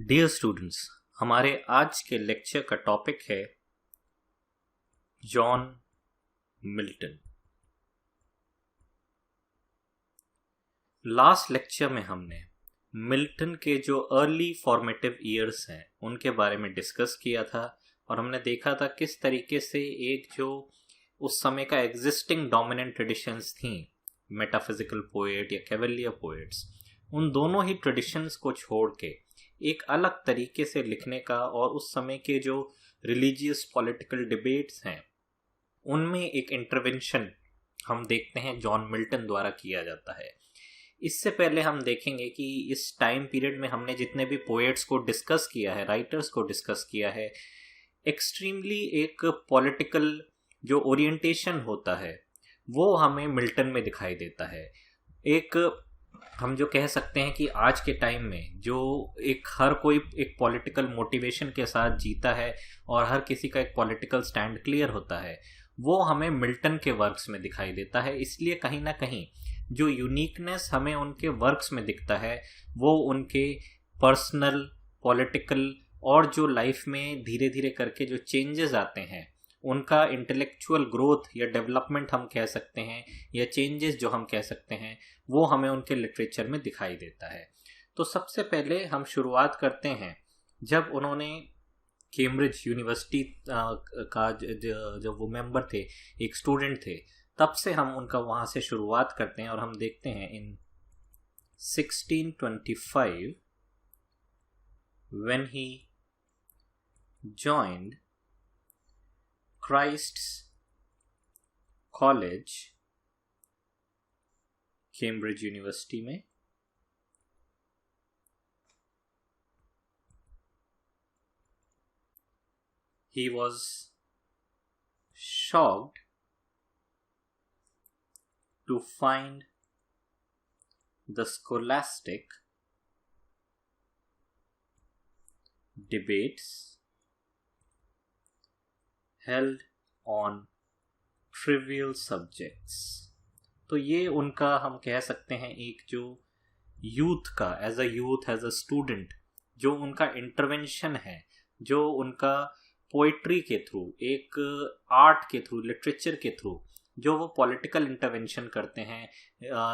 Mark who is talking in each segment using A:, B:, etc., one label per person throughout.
A: Dear students, हमारे आज के लेक्चर का टॉपिक है जॉन मिल्टन। लास्ट लेक्चर में हमने मिल्टन के जो अर्ली फॉर्मेटिव ईयर्स हैं उनके बारे में डिस्कस किया था और हमने देखा था किस तरीके से एक जो उस समय का एग्जिस्टिंग डोमिनेंट ट्रेडिशंस थी, मेटाफिजिकल पोएट या कैवेलियर पोएट्स, उन दोनों ही ट्रेडिशंस को छोड़ के एक अलग तरीके से लिखने का और उस समय के जो रिलीजियस पॉलिटिकल डिबेट्स हैं उनमें एक इंटरवेंशन हम देखते हैं जॉन मिल्टन द्वारा किया जाता है। इससे पहले हम देखेंगे कि इस टाइम पीरियड में हमने जितने भी पोएट्स को डिस्कस किया है, राइटर्स को डिस्कस किया है, एक्सट्रीमली एक पॉलिटिकल जो ओरिएंटेशन होता है वो हमें मिल्टन में दिखाई देता है। एक हम जो कह सकते हैं कि आज के टाइम में जो एक हर कोई एक पॉलिटिकल मोटिवेशन के साथ जीता है और हर किसी का एक पॉलिटिकल स्टैंड क्लियर होता है, वो हमें मिल्टन के वर्क्स में दिखाई देता है। इसलिए कहीं ना कहीं जो यूनिकनेस हमें उनके वर्क्स में दिखता है वो उनके पर्सनल, पॉलिटिकल और जो लाइफ में धीरे धीरे करके जो चेंजेस आते हैं उनका इंटेलेक्चुअल ग्रोथ या डेवलपमेंट हम कह सकते हैं, या चेंजेस जो हम कह सकते हैं, वो हमें उनके लिटरेचर में दिखाई देता है। तो सबसे पहले हम शुरुआत करते हैं जब उन्होंने कैम्ब्रिज यूनिवर्सिटी का जब वो मेंबर थे, एक स्टूडेंट थे, तब से हम उनका वहाँ से शुरुआत करते हैं और हम देखते हैं इन 1625 when he joined Christ's College, Cambridge university में, he was shocked to find the scholastic debates held on trivial subjects। तो ये उनका हम कह सकते हैं एक जो यूथ का एज अ स्टूडेंट जो उनका इंटरवेंशन है, जो उनका पोइट्री के थ्रू, एक आर्ट के थ्रू, लिटरेचर के थ्रू जो वो पॉलिटिकल इंटरवेंशन करते हैं,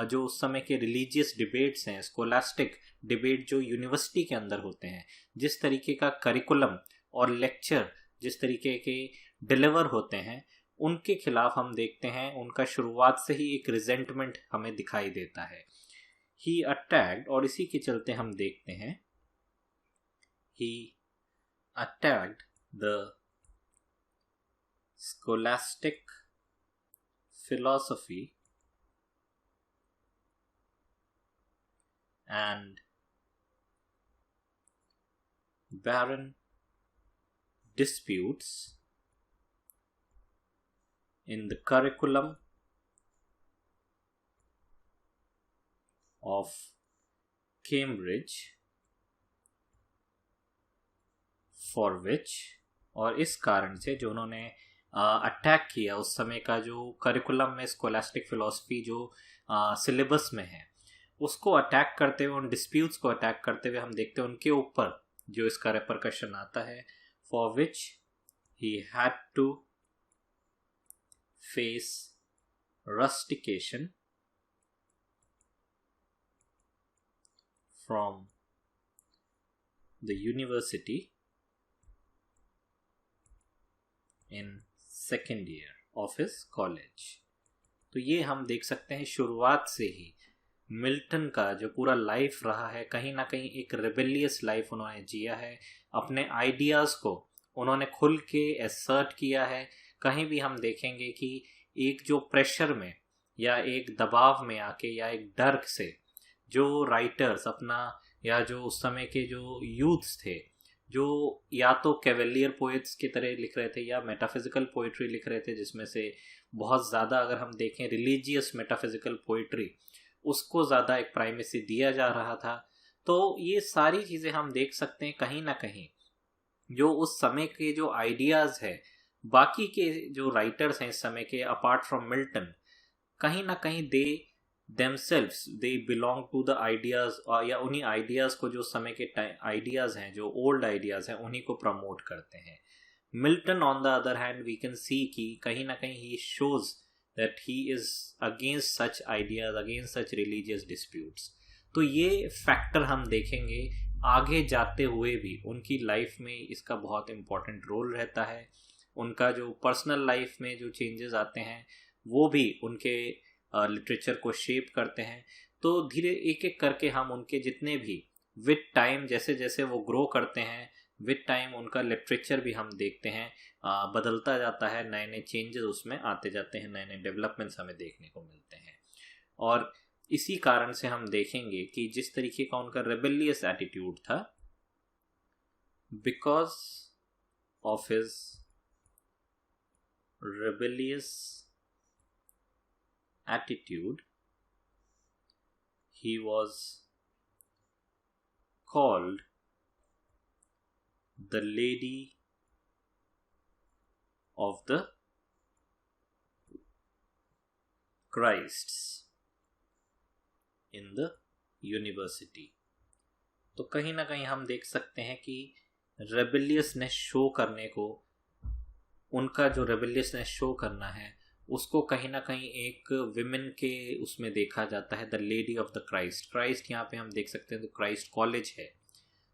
A: जो उस समय के रिलीजियस डिबेट्स हैं, स्कोलास्टिक डिबेट जो यूनिवर्सिटी के अंदर होते हैं, जिस तरीके का करिकुलम और लेक्चर जिस तरीके के डिलीवर होते हैं, उनके खिलाफ हम देखते हैं उनका शुरुआत से ही एक रिजेंटमेंट हमें दिखाई देता है। ही अटैक्ड, और इसी के चलते हम देखते हैं he attacked the scholastic philosophy and barren disputes in the curriculum of Cambridge, for which, और इस कारण से जो उन्होंने अटैक किया उस समय का जो करिकुलम में स्कोलास्टिक फिलॉसफी जो सिलेबस में है, उसको अटैक करते हुए, उन डिस्प्यूट्स को अटैक करते हुए हम देखते हैं उनके ऊपर जो इसका रेपरकशन आता है, for which he had to face rustication from the university in second year of his college. तो ये हम देख सकते हैं शुरुआत से ही मिल्टन का जो पूरा लाइफ रहा है, कहीं ना कहीं एक रेबेलियस लाइफ उन्होंने जिया है। अपने आइडियाज़ को उन्होंने खुल के एसर्ट किया है। कहीं भी हम देखेंगे कि एक जो प्रेशर में या एक दबाव में आके या एक डर से जो राइटर्स अपना, या जो उस समय के जो यूथ्स थे जो या तो कैवेलियर पोएट्स की तरह लिख रहे थे या मेटाफिजिकल पोइट्री लिख रहे थे, जिसमें से बहुत ज़्यादा अगर हम देखें रिलीजियस मेटाफिजिकल पोइट्री, उसको ज़्यादा एक प्राइमेसी दिया जा रहा था। तो ये सारी चीज़ें हम देख सकते हैं कहीं ना कहीं जो उस समय के जो आइडियाज़ है, बाकी के जो राइटर्स हैं इस समय के अपार्ट फ्रॉम मिल्टन, कहीं ना कहीं दे themselves they belong to the ideas, या उन्हीं आइडियाज़ को, जो समय के आइडियाज़ हैं, जो ओल्ड आइडियाज़ हैं, उन्हीं को प्रमोट करते हैं. Milton on the other hand we can see कि कहीं ना कहीं he shows that he is against such ideas, against such religious disputes. तो ये फैक्टर हम देखेंगे आगे जाते हुए भी उनकी लाइफ में इसका बहुत इम्पोर्टेंट रोल रहता है. उनका जो पर्सनल लाइफ में जो चेंजेस आते हैं वो भी उनके लिटरेचर को शेप करते हैं. तो धीरे एक एक करके हम उनके जितने भी विद टाइम, जैसे जैसे वो ग्रो करते हैं, विद टाइम उनका लिटरेचर भी हम देखते हैं बदलता जाता है, नए नए चेंजेस उसमें आते जाते हैं, नए नए डेवलपमेंट्स हमें देखने को मिलते हैं. और इसी कारण से हम देखेंगे कि जिस तरीके का उनका रेबेलियस एटीट्यूड था, because of his rebellious attitude he was called the Lady of the Christs in the University. तो कहीं ना कहीं हम देख सकते हैं कि रेबेलियसनेस शो करने को, उनका जो रेबेलियसनेस शो करना है उसको कहीं ना कहीं एक विमेन के उसमें देखा जाता है. The lady of the Christ, Christ यहाँ पे हम देख सकते हैं तो क्राइस्ट कॉलेज है,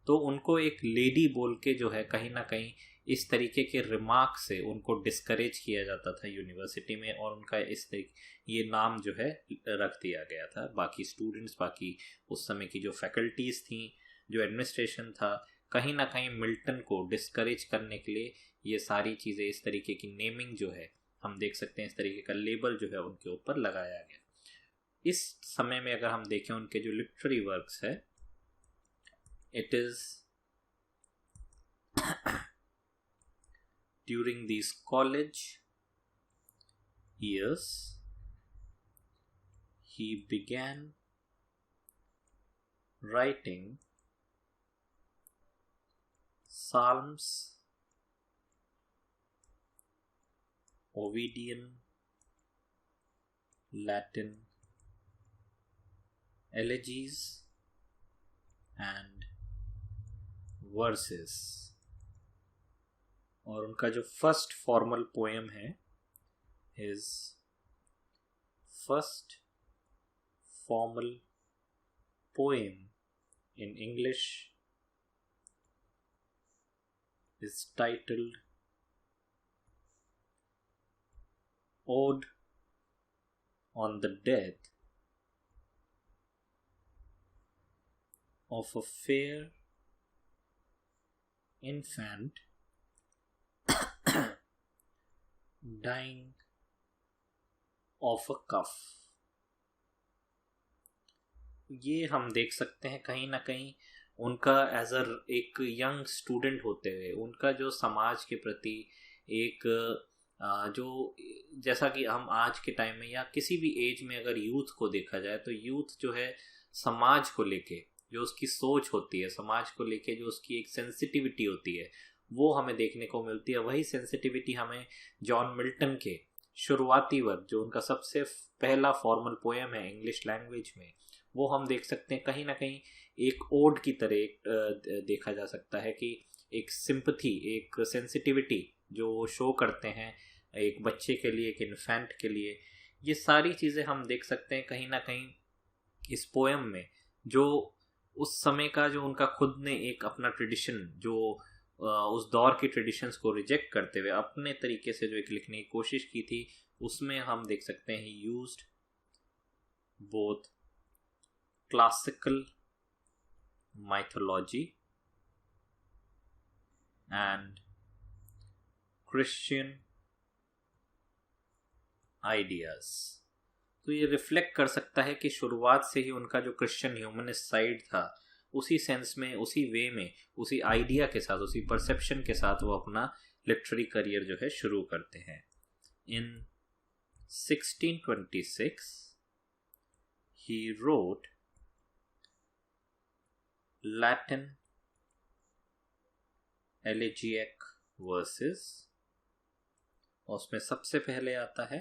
A: तो उनको एक लेडी बोल के जो है कहीं ना कहीं इस तरीके के रिमार्क से उनको डिस्करेज किया जाता था यूनिवर्सिटी में, और उनका इस तरीके ये नाम जो है रख दिया गया था. बाकी स्टूडेंट्स, बाकी उस समय की जो फैकल्टीज़ थी, जो एडमिनिस्ट्रेशन था, कहीं ना कहीं मिल्टन को डिस्करेज करने के लिए ये सारी चीज़ें, इस तरीके की नेमिंग जो है हम देख सकते हैं, इस तरीके का लेबल जो है उनके ऊपर लगाया गया. इस समय में अगर हम देखें उनके जो लिटरेरी वर्क्स है, it is during this college years he began writing psalms, Ovidian, Latin, elegies and verses. और उनका जो फर्स्ट फॉर्मल पोएम है, his first formal poem in English is titled Ode on the Death of a Fair Infant Dying of a Cough. ये हम देख सकते हैं कहीं ना कहीं उनका एज अ एक यंग स्टूडेंट होते हुए उनका जो समाज के प्रति एक जो, जैसा कि हम आज के टाइम में या किसी भी एज में अगर यूथ को देखा जाए तो यूथ जो है समाज को लेके जो उसकी सोच होती है, समाज को लेके जो उसकी एक सेंसिटिविटी होती है, वो हमें देखने को मिलती है. वही सेंसिटिविटी हमें जॉन मिल्टन के शुरुआती वर्क, जो उनका सबसे पहला फॉर्मल पोएम है इंग्लिश लैंग्वेज में, वो हम देख सकते हैं कहीं ना कहीं एक ओड की तरह एक देखा जा सकता है कि एक सिंपथी, एक सेंसिटिविटी जो शो करते हैं एक बच्चे के लिए, एक इन्फेंट के लिए. ये सारी चीज़ें हम देख सकते हैं कहीं ना कहीं इस पोएम में, जो उस समय का जो उनका खुद ने एक अपना ट्रेडिशन, जो उस दौर की ट्रेडिशंस को रिजेक्ट करते हुए अपने तरीके से जो एक लिखने की कोशिश की थी, उसमें हम देख सकते हैं ही used both classical mythology and Christian ideas. तो ये रिफ्लेक्ट कर सकता है कि शुरुआत से ही उनका जो क्रिश्चियन ह्यूमनिस्ट साइड था, उसी सेंस में, उसी वे में, उसी आइडिया के साथ, उसी परसेप्शन के साथ वो अपना लिटरेरी करियर जो है शुरू करते हैं. इन 1626 he wrote Latin elegiac verses. और उसमें सबसे पहले आता है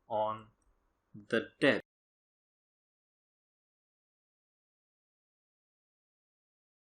A: On द डेथ